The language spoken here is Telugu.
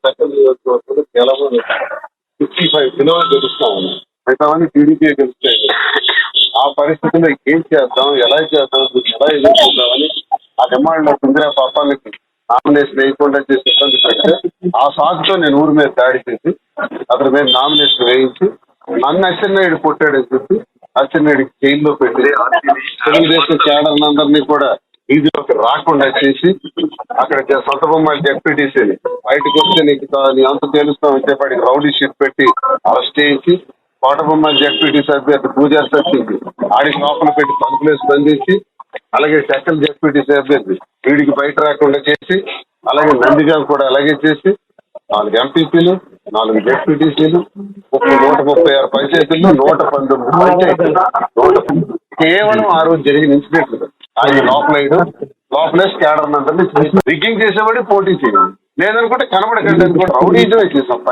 సెకండ్ నియోజకవర్గంలో కేవలం 55 కిలోలు గెలుస్తా ఉన్నాం. మిగతావన్నీ టీడీపీ గెలుస్తాయి. ఆ పరిస్థితుల్లో ఏం చేద్దాం, ఎలా చేద్దాం, ఎలా ఎదుర్కొందామని ఆ డిమాండ్ లో కుందిరా పాపాలకి నామినేషన్ వేయకుండా చేసి ఇబ్బంది పెడితే ఆ సాగుతో నేను ఊరి మీద దాడి చేసి అతని మీద నామినేషన్ వేయించి నన్ను అచ్చెన్నాయుడు కొట్టాడని చెప్పి అచ్చెన్నాయుడికి జైల్లో పెట్టి తెలుగుదేశం క్యాడర్ అందరినీ కూడా వీధిలోకి రాకుండా చేసి అక్కడ సొంత బొమ్మాయి డిప్యూటీసీని బయటకు వస్తే నీ అంత తెలుస్తామని చెప్పి రౌడీ షీట్ పెట్టి అరెస్ట్ చేయించి కోటబొమ్మాయి డిప్యూటీసీ అభ్యర్థి పూజా సత్యంకి ఆడికి లోపల పెట్టి పంపులేసి బంధించి అలాగే టెక్కల్ డిప్యూటీసీ అభ్యర్థి వీడికి బయట రాకుండా చేసి అలాగే నందిగాం కూడా అలాగే చేసి 4 ఎంపీపీలు 4 డిప్యూటీసీలు 136 పంచాయతీల్లో 119 పంచాయతీలు కేవలం ఆ రోజు జరిగిన ఇన్సిడెంట్లు ఆయన లోపలే క్యాడర్ అందరినీ రిగ్గింగ్ చేసేవాడి పోటీ చేయాలి లేదనుకుంటే కనబడకండి అనుకుంటే రౌడీజమే చేసాం.